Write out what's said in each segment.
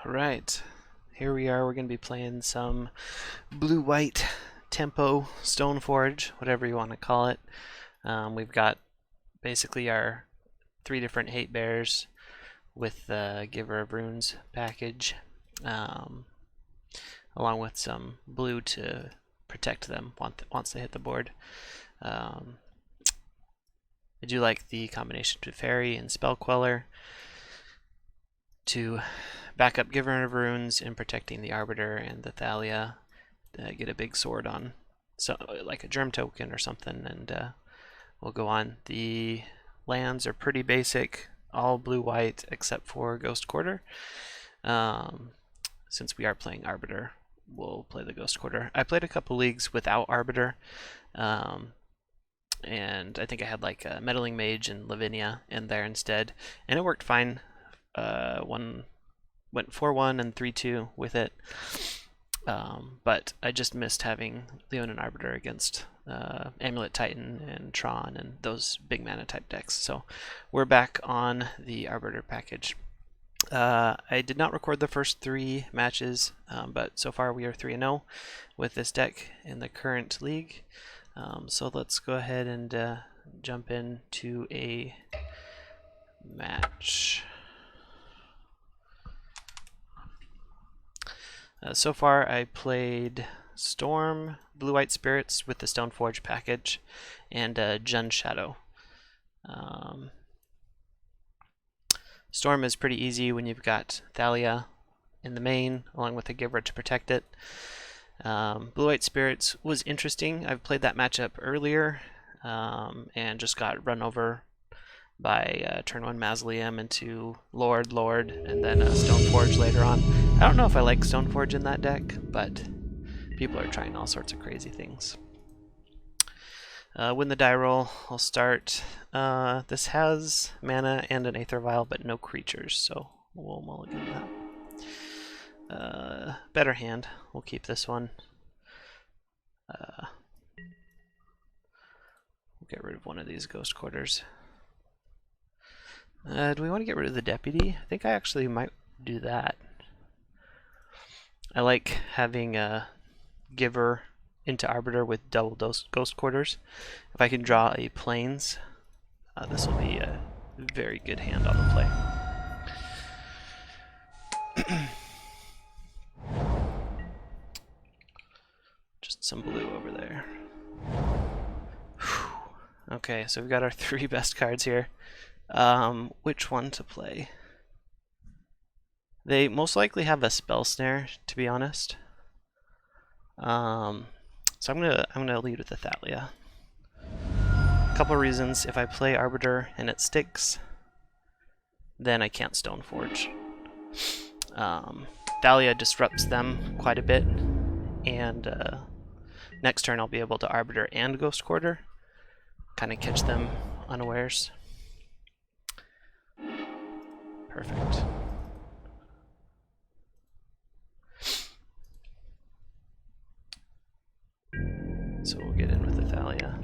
Alright, here we are. We're going to be playing some blue-white tempo Stoneforge, whatever you want to call it. We've got basically our 3 different hate bears with the Giver of Runes package, along with some blue to protect them once they hit the board. I do like the combination to Fairy and Spell Queller to back up Giver of Runes and protecting the Arbiter and the Thalia. Get a big sword on, so like a Germ token or something, and we'll go on. The lands are pretty basic, all blue-white except for Ghost Quarter. Since we are playing Arbiter, we'll play the Ghost Quarter. I played a couple leagues without Arbiter, and I think I had like a Meddling Mage and Lavinia in there instead, and it worked fine. One went 4-1 and 3-2 with it, but I just missed having Leonin Arbiter against Amulet Titan and Tron and those big mana type decks. So we're back on the Arbiter package. I did not record the first 3 matches, but so far we are 3-0 with this deck in the current league. So let's go ahead and jump into a match. So far I played Storm, Blue-White Spirits with the Stoneforge package, and Jund Shadow. Storm is pretty easy when you've got Thalia in the main, along with a Giver to protect it. Blue-White Spirits was interesting. I've played that matchup earlier, and just got run over by turn 1 Mausoleum into Lord, and then Stoneforge later on. I don't know if I like Stoneforge in that deck, but people are trying all sorts of crazy things. Win the die roll. I'll start. This has mana and an Aether Vial, but no creatures, so we'll mulligan that. Better hand. We'll keep this one. We'll get rid of one of these Ghost Quarters. Do we want to get rid of the Deputy? I think I actually might do that. I like having a Giver into Arbiter with double Ghost Quarters. If I can draw a Plains, this will be a very good hand on the play. Just some blue over there. Whew. Okay, so we've got our 3 best cards here. Which one to play? They most likely have a Spell Snare, to be honest. So I'm gonna lead with the Thalia. A couple of reasons: if I play Arbiter and it sticks, then I can't Stoneforge. Thalia disrupts them quite a bit, and next turn I'll be able to Arbiter and Ghost Quarter, kind of catch them unawares. Perfect. So we'll get in with the Thalia.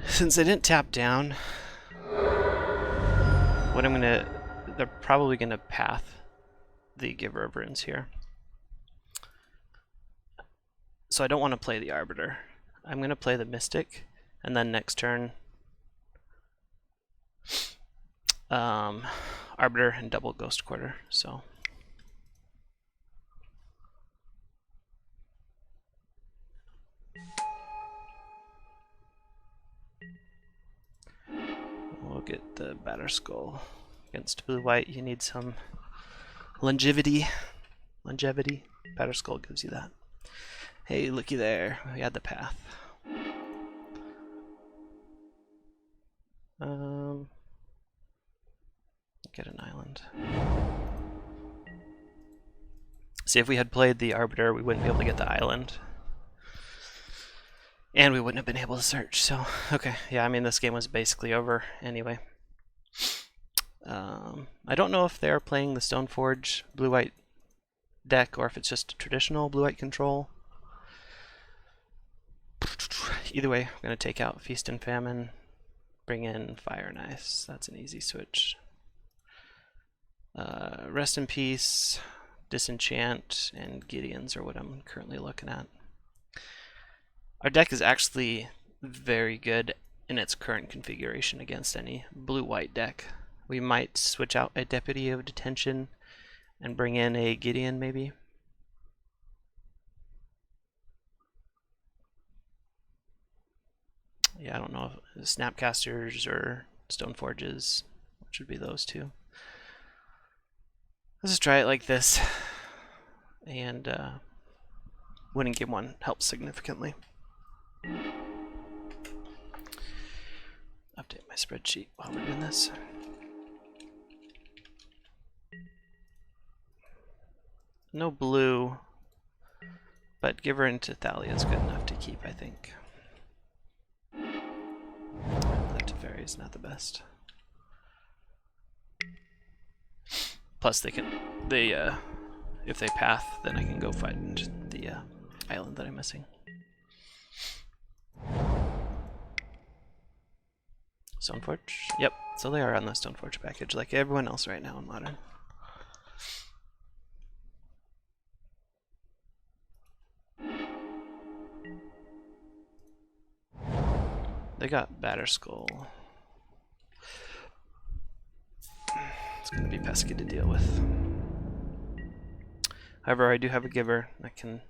Since I didn't tap down, they're probably gonna path the Giver of Runes here. So I don't want to play the Arbiter. I'm gonna play the Mystic, and then next turn Arbiter and double Ghost Quarter. So we'll get the Batterskull. Against blue-white, you need some longevity. Batterskull gives you that. Hey, looky there. We had the path. Get an island. See, if we had played the Arbiter, we wouldn't be able to get the island. And we wouldn't have been able to search, so... Okay, yeah, I mean, this game was basically over anyway. I don't know if they're playing the Stoneforge blue-white deck, or if it's just a traditional blue-white control. Either way, I'm going to take out Feast and Famine, bring in Fire and Ice. That's an easy switch. Rest in Peace, Disenchant, and Gideon's are what I'm currently looking at. Our deck is actually very good in its current configuration against any blue-white deck. We might switch out a Deputy of Detention and bring in a Gideon, maybe. Yeah, I don't know if Snapcasters or Stoneforges, which would be those two. Let's just try it like this, and winning game one helps significantly. Update my spreadsheet while we're doing this. No blue, but Giver into Thalia is good enough to keep, I think. That Teferi is not the best. Plus, if they path, then I can go find the island that I'm missing. Stoneforge? Yep, so they are on the Stoneforge package, like everyone else right now in Modern. They got Batterskull. It's going to be pesky to deal with. However, I do have a Giver that can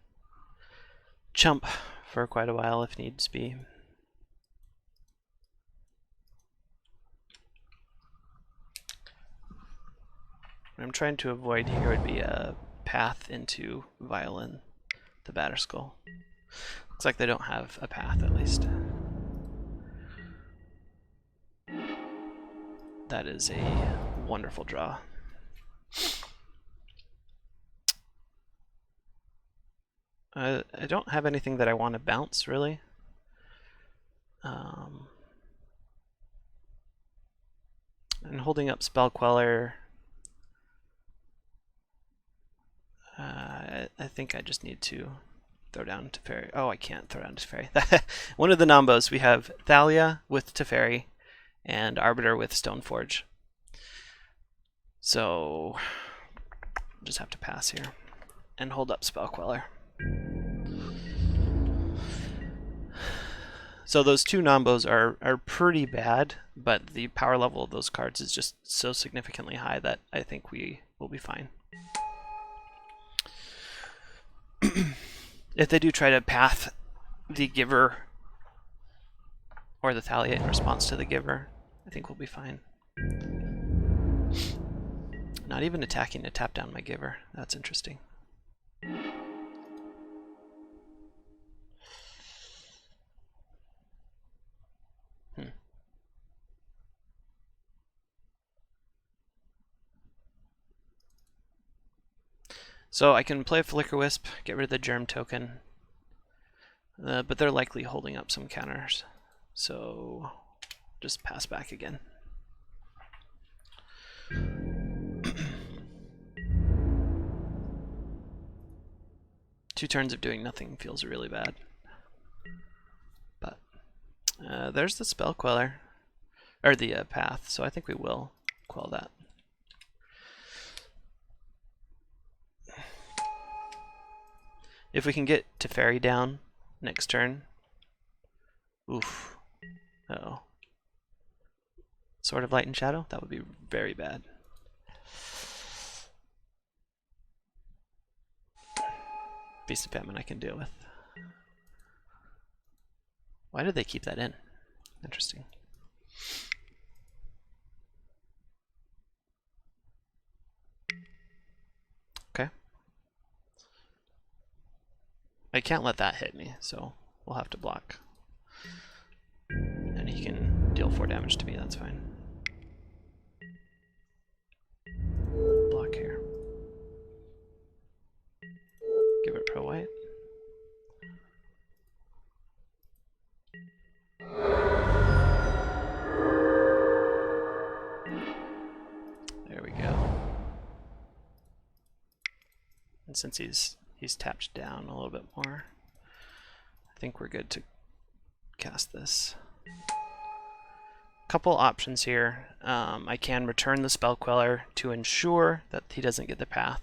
chump for quite a while if needs be. What I'm trying to avoid here would be a path into Violin, the Batterskull. Looks like they don't have a path, at least. That is a wonderful draw. I don't have anything that I want to bounce, really. And holding up Spell Queller, I think I just need to throw down Teferi. Oh, I can't throw down Teferi. One of the Nambos, we have Thalia with Teferi and Arbiter with Stoneforge. So just have to pass here and hold up Spell Queller. So those two Nambos are pretty bad, but the power level of those cards is just so significantly high that I think we will be fine. If they do try to path the Giver or the Thalia in response to the Giver, I think we'll be fine. Not even attacking to tap down my Giver. That's interesting. So I can play Flicker Wisp, get rid of the Germ token, but they're likely holding up some counters, so just pass back again. Two turns of doing nothing feels really bad. But there's the Spell Queller, or the path, so I think we will quell that. If we can get Teferi down next turn, oof. Uh-oh. Sword of Light and Shadow? That would be very bad. Beast of Famine I can deal with. Why did they keep that in? Interesting. Okay. I can't let that hit me, so we'll have to block. And he can deal 4 damage to me, that's fine. Block here. Give it pro white. There we go. And since he's tapped down a little bit more, I think we're good to cast this. couple options here. I can return the Spell Queller to ensure that he doesn't get the path.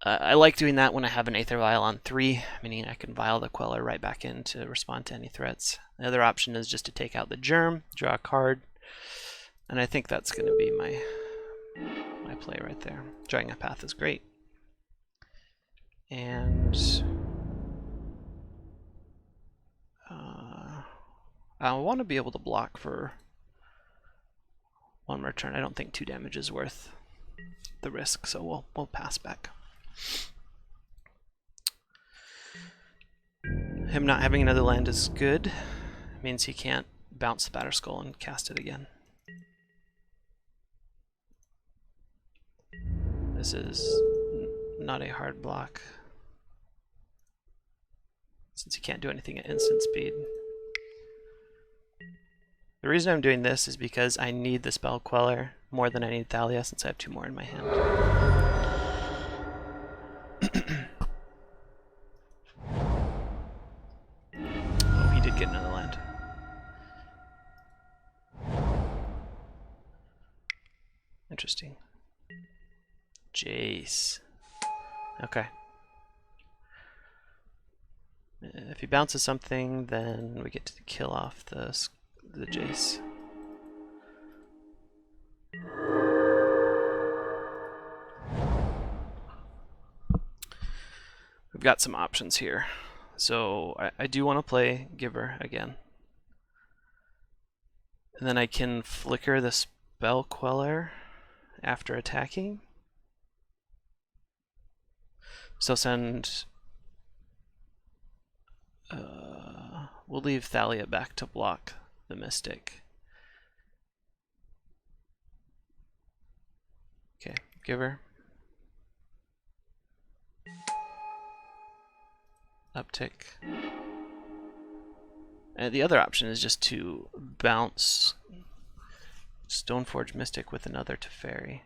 I like doing that when I have an Aether Vial on 3, meaning I can vial the Queller right back in to respond to any threats. The other option is just to take out the Germ, draw a card, and I think that's going to be my play right there. Drawing a path is great. And I want to be able to block for one more turn. I don't think 2 damage is worth the risk, so we'll pass back. Him not having another land is good. It means he can't bounce the Batterskull and cast it again. This is not a hard block, since he can't do anything at instant speed. The reason I'm doing this is because I need the Spell Queller more than I need Thalia, since I have 2 more in my hand. Oh, he did get another land. Interesting. Jace. Okay. If he bounces something, then we get to kill off the Jace. We've got some options here. So I do want to play Giver again. And then I can flicker the Spell Queller after attacking. So send... we'll leave Thalia back to block the Mystic. Okay, Giver. Uptick. And the other option is just to bounce Stoneforge Mystic with another Teferi.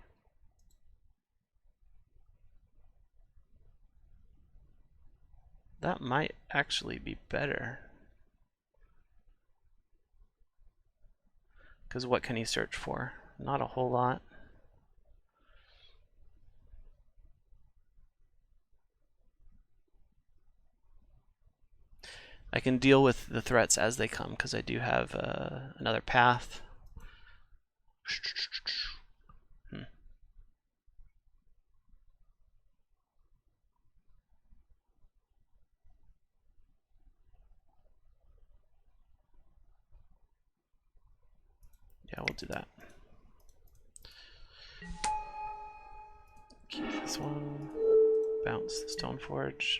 That might actually be better. Because what can he search for? Not a whole lot. I can deal with the threats as they come because I do have another path. Yeah, we'll do that. Keep this one. Bounce the Stoneforge.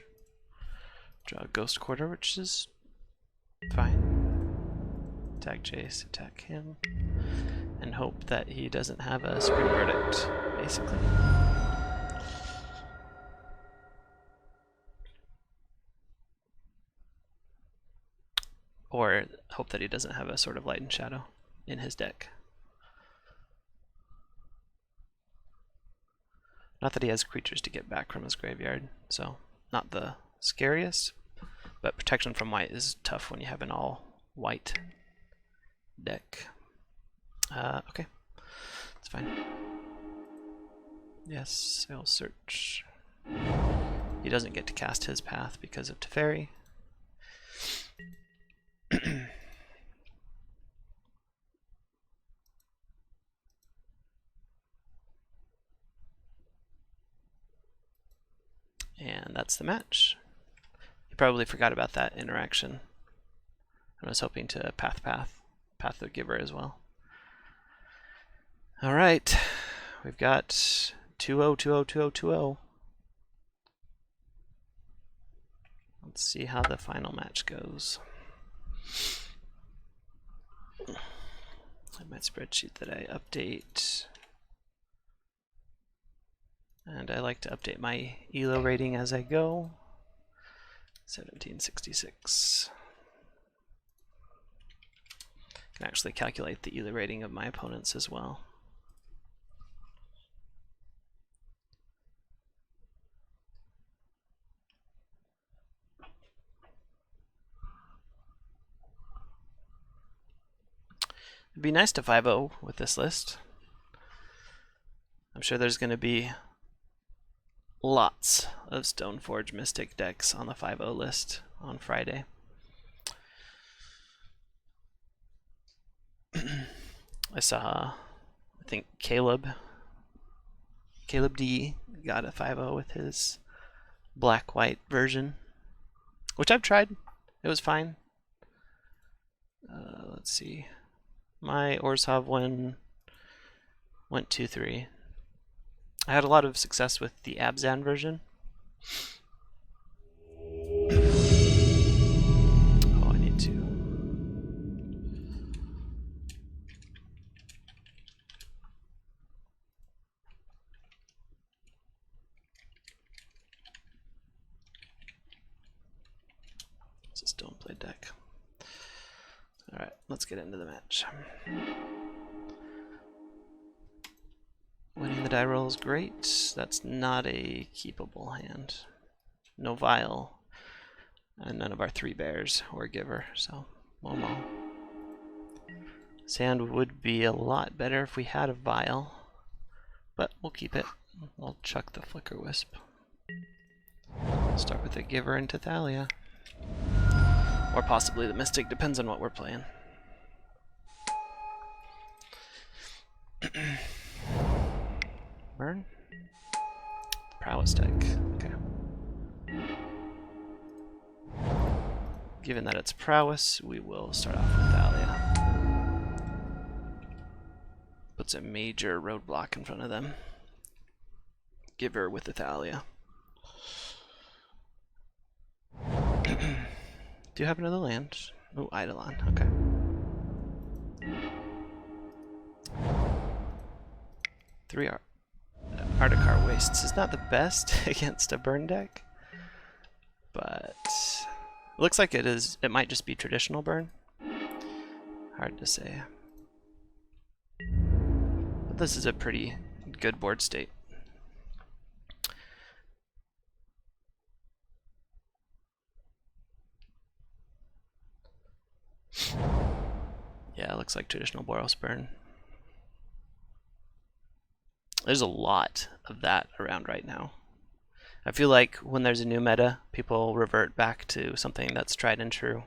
Draw a Ghost Quarter, which is fine. Attack Jace, attack him. And hope that he doesn't have a Supreme Verdict, basically. Or hope that he doesn't have a Sword of Light and Shadow in his deck. Not that he has creatures to get back from his graveyard, so not the scariest, but protection from white is tough when you have an all-white deck. Okay, that's fine. Yes, I'll search. He doesn't get to cast his path because of Teferi. And that's the match. You probably forgot about that interaction. I was hoping to path the Giver as well. All right, we've got 2-0, 2-0, 2-0, 2-0. Let's see how the final match goes. I have my spreadsheet that I update. And I like to update my ELO rating as I go. 1766. I can actually calculate the ELO rating of my opponents as well. It'd be nice to 5-0 with this list. I'm sure there's going to be lots of Stoneforge Mystic decks on the 5-0 list on Friday. I saw, I think Caleb D got a 5-0 with his black-white version, which I've tried. It was fine. Let's see. My Orzhov one went 2-3. I had a lot of success with the Abzan version. Oh, I need to. It's a Stoneblade deck. Alright, let's get into the match. Winning the die roll is great. That's not a keepable hand. No Vial, and none of our 3 bears or Giver, so Momo. Sand would be a lot better if we had a Vial, but we'll keep it. We'll chuck the Flicker Wisp. Start with the Giver into Thalia. Or possibly the Mystic, depends on what we're playing. Burn? Prowess deck. Okay. Given that it's Prowess, we will start off with Thalia. Puts a major roadblock in front of them. Giver with the Thalia. Do you have another land? Oh, Eidolon. Okay. Three Articar Wastes is not the best against a burn deck, but it looks like it is. It might just be traditional burn. Hard to say. But this is a pretty good board state. Yeah, it looks like traditional Boros burn. There's a lot of that around right now. I feel like when there's a new meta, people revert back to something that's tried and true.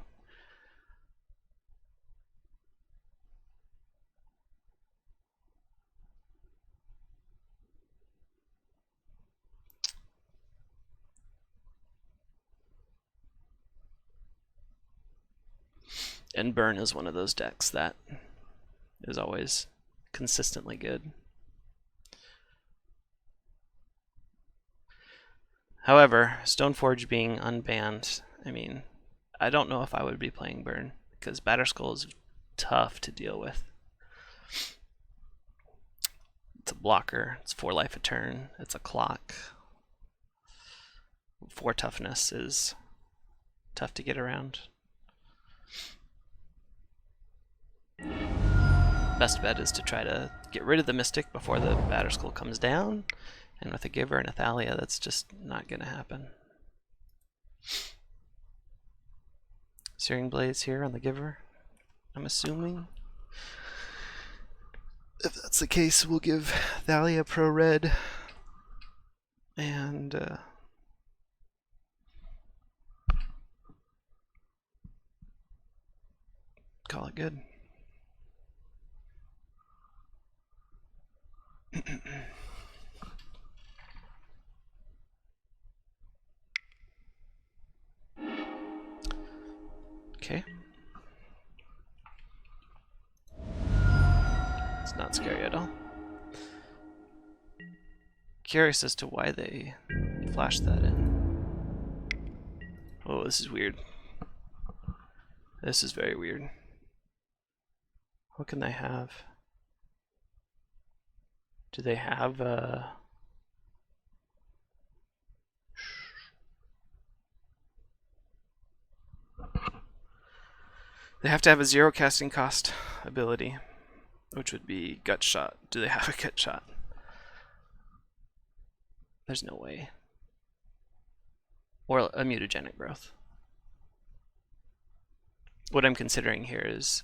And burn is one of those decks that is always consistently good. However, Stoneforge being unbanned, I mean, I don't know if I would be playing burn, because Batterskull is tough to deal with. It's a blocker, it's 4 life a turn, it's a clock. 4 toughness is tough to get around. Best bet is to try to get rid of the Mystic before the Batterskull comes down, and with a Giver and a Thalia, that's just not going to happen. Searing Blades here on the Giver, I'm assuming. If that's the case, we'll give Thalia Pro Red and call it good. Okay. It's not scary at all. Curious as to why they flashed that in. Oh, this is weird. This is very weird. What can they have? Do they have they have to have a 0 casting cost ability, which would be Gut Shot. Do they have a Gut Shot? There's no way. Or a mutagenic growth. What I'm considering here is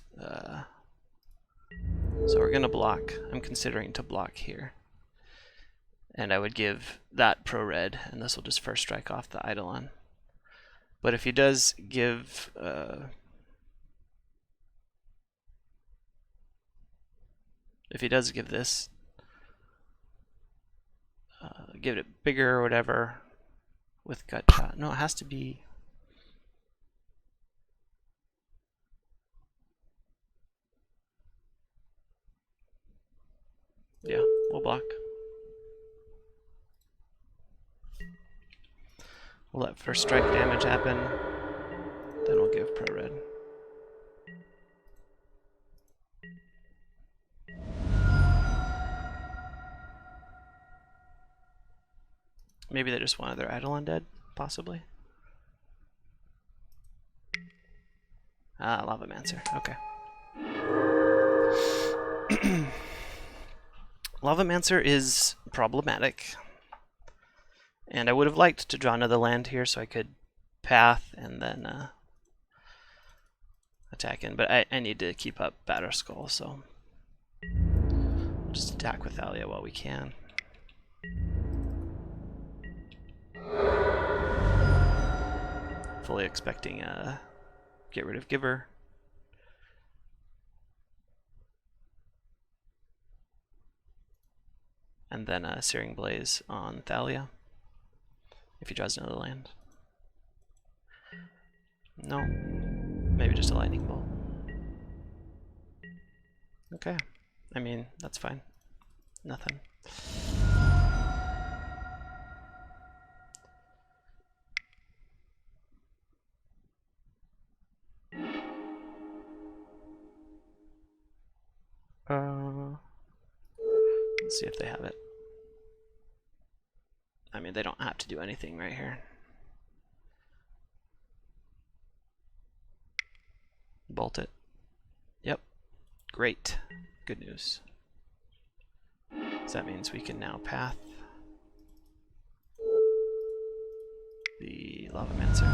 So we're gonna block. I'm considering to block here. And I would give that pro red, and this will just first strike off the Eidolon. But if he does give this, give it bigger or whatever with gut shot. No, it has to be. Yeah, we'll block. We'll let first strike damage happen, then we'll give pro red. Maybe they just wanted their Eidolon dead, possibly. Ah, Lavamancer, okay. Lavamancer is problematic. And I would have liked to draw another land here so I could path and then attack in, but I need to keep up Batterskull, so we'll just attack with Thalia while we can. Fully expecting get rid of Giver. And then Searing Blaze on Thalia if he draws another land. No, maybe just a Lightning Bolt. Okay, I mean, that's fine. Nothing. Let's see if they have it. I mean, they don't have to do anything right here. Bolt it. Yep. Great. Good news. So that means we can now path the Lavamancer.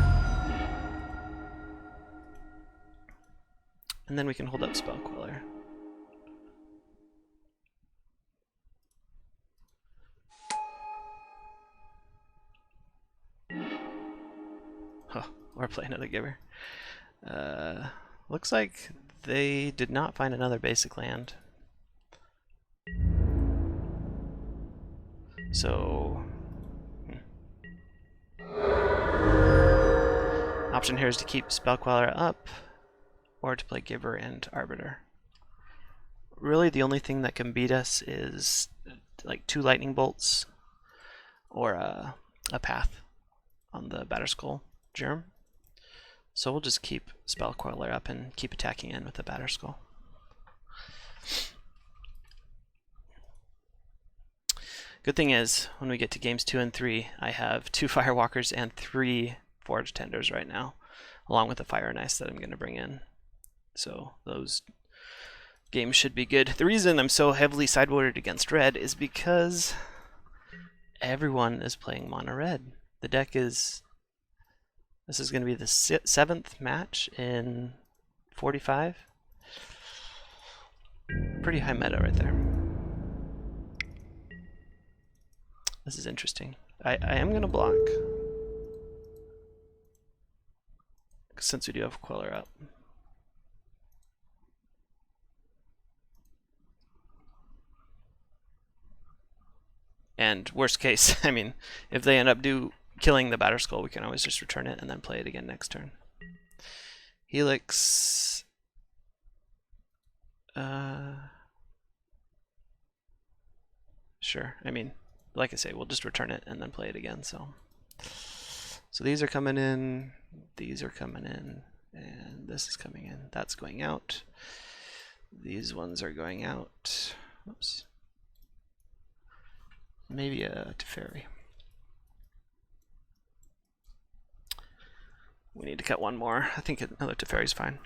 And then we can hold up Spellqueller. Huh, or play another Giver. Looks like they did not find another basic land. So, option here is to keep Spellqueller up, or to play Giver and Arbiter. Really, the only thing that can beat us is like 2 Lightning Bolts, or a Path on the Batterskull Germ. So we'll just keep Spellqueller up and keep attacking in with the Batterskull. Good thing is, when we get to games 2 and 3, I have 2 Firewalkers and 3 Forge Tenders right now, along with the Fire and Ice that I'm going to bring in. So those games should be good. The reason I'm so heavily sideboarded against red is because everyone is playing mono red. The deck is... This is going to be the 7th match in 45. Pretty high meta right there. This is interesting. I am going to block, since we do have Queller up. And worst case, I mean, if they end up killing the Batterskull, we can always just return it and then play it again next turn. Helix. Sure. I mean, like I say, we'll just return it and then play it again. So these are coming in, these are coming in, and this is coming in. That's going out. These ones are going out. Oops. Maybe a Teferi. We need to cut one more. I think another Teferi is fine.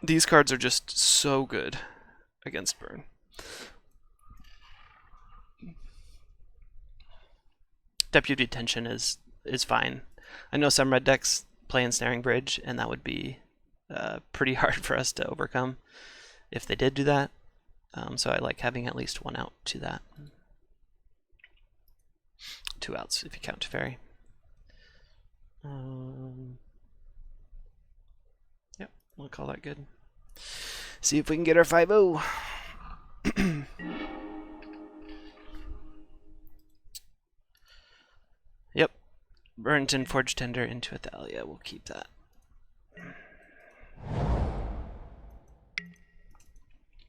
These cards are just so good against burn. Deputy Tension is fine. I know some red decks play Ensnaring Bridge, and that would be pretty hard for us to overcome if they did do that. So I like having at least one out to that. 2 outs if you count Teferi. Yep, we'll call that good. See if we can get our 5-0. Yep, Burrington Forge Tender into Athalia. We'll keep that.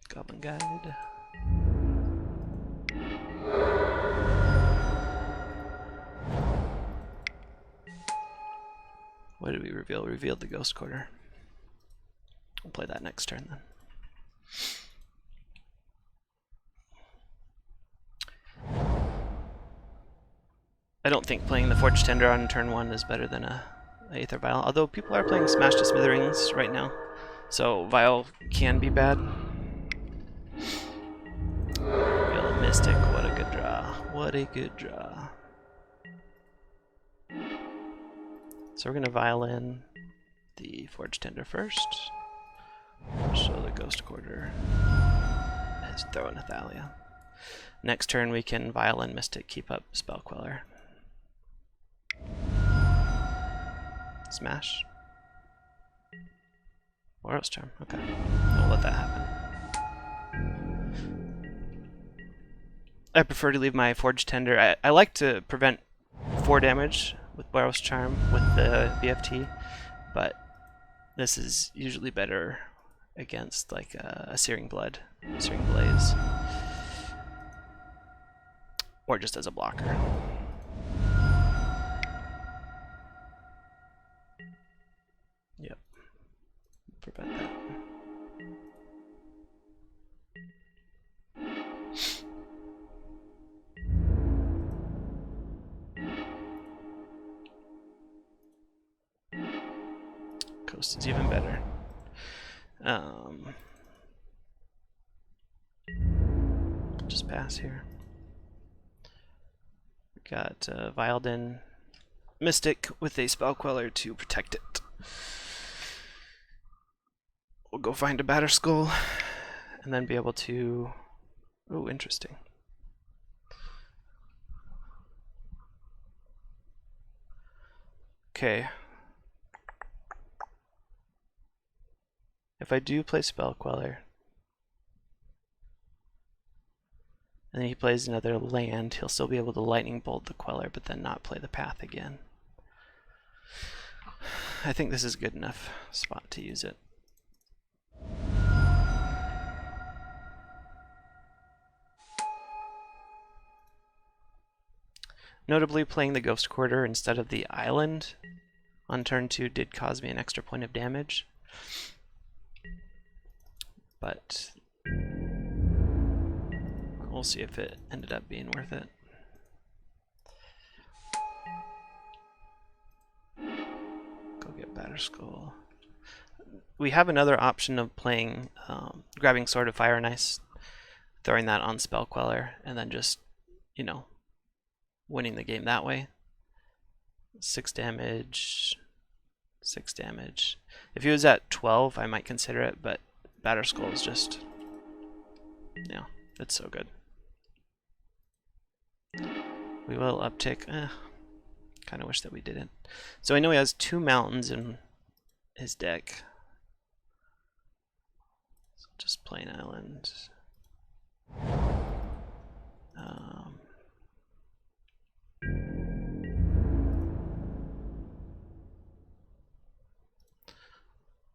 Goblin Guide. What did we reveal? We revealed the Ghost Quarter. We'll play that next turn then. I don't think playing the Forge Tender on turn 1 is better than a Aether Vial, although people are playing Smash to Smithereens right now, so Vial can be bad. Reveal a Mystic, what a good draw. What a good draw. So we're going to Vial in the Forge Tender first. Show the Ghost Quarter. And throw in Athalia. Next turn we can Vial in Mystic, keep up Spell Queller. Smash. Boros Charm, okay. We'll let that happen. I prefer to leave my Forge Tender. I like to prevent 4 damage with Boros Charm with the BFT, but this is usually better against like a Searing Blood, Searing Blaze, or just as a blocker. Yep, prevent that. Coast is even better. Just pass here. We got Vialed in Mystic with a Spell Queller to protect it. We'll go find a Batterskull and then be able to... Oh, interesting. Okay. If I do play Spell Queller, and then he plays another land, he'll still be able to Lightning Bolt the Queller, but then not play the path again. I think this is a good enough spot to use it. Notably, playing the Ghost Quarter instead of the Island on turn 2 did cause me an extra point of damage. But we'll see if it ended up being worth it. Go get Batterskull. We have another option of playing, grabbing Sword of Fire and Ice, throwing that on Spell Queller, and then just, you know, winning the game that way. 6 damage, 6 damage. If he was at 12, I might consider it, but Batterskull is just, yeah, it's so good. We will uptick. Kind of wish that we didn't. So I know he has 2 mountains in his deck. So just plain island.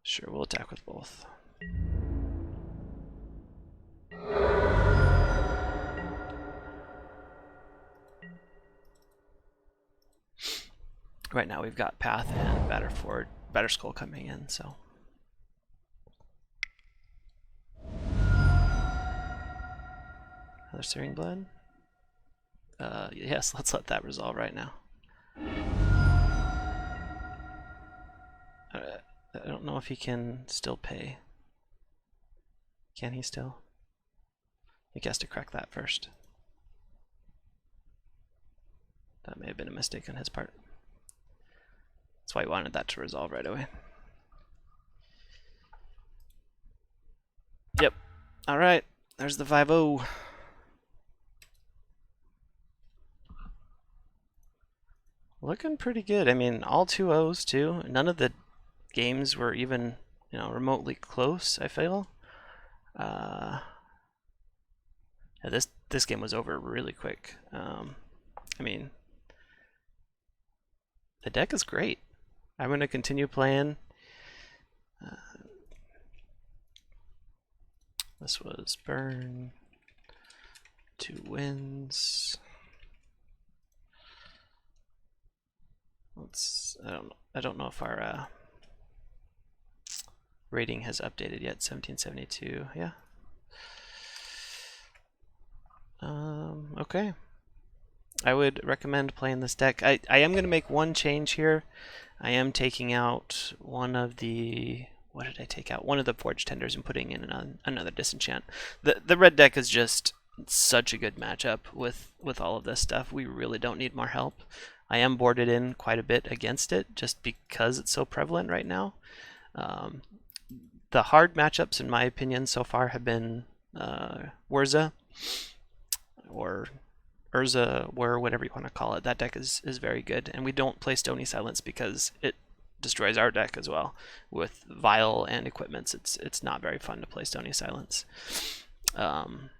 Sure, we'll attack with both. Right now we've got Path and Batterskull coming in, so. Another Searing Blood? Yes, let's let that resolve right now. I don't know if he can still pay. Can he still? I think he has to crack that first. That may have been a mistake on his part. That's why he wanted that to resolve right away. Yep. Alright. There's the 5-0. Looking pretty good. I mean, all 2-0s too. None of the games were even, remotely close, I feel. Yeah, this game was over really quick. I mean, the deck is great. I'm going to continue playing. This was burn, 2 wins. I don't know if our rating has updated yet. 1772. Yeah. Okay. I would recommend playing this deck. I am going to make one change here. I am taking out one of the... What did I take out? One of the Forge Tenders and putting in another Disenchant. The red deck is just such a good matchup with all of this stuff. We really don't need more help. I am boarded in quite a bit against it just because it's so prevalent right now. The hard matchups, in my opinion, so far have been Urza or Urza, or whatever you want to call it. That deck is very good, and we don't play Stony Silence because it destroys our deck as well. With Vial and equipments, it's not very fun to play Stony Silence. Them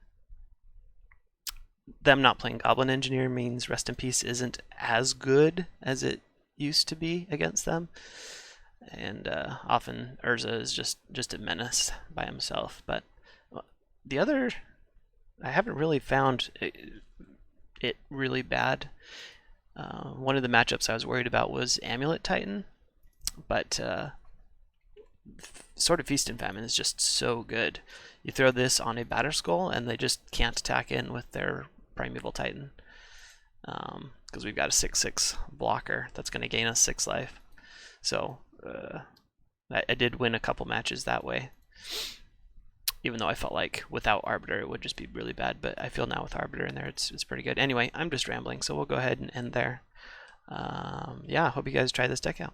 not playing Goblin Engineer means Rest in Peace isn't as good as it used to be against them, and often Urza is just a menace by himself. But the other, I haven't really found it really bad. One of the matchups I was worried about was Amulet Titan, but Sword of Feast and Famine is just so good. You throw this on a Batterskull and they just can't attack in with their Primeval Titan, because we've got a 6/6 blocker that's going to gain us 6 life. So I did win a couple matches that way, even though I felt like without Arbiter it would just be really bad. But I feel now with Arbiter in there it's pretty good. Anyway, I'm just rambling, so we'll go ahead and end there. Yeah, hope you guys try this deck out.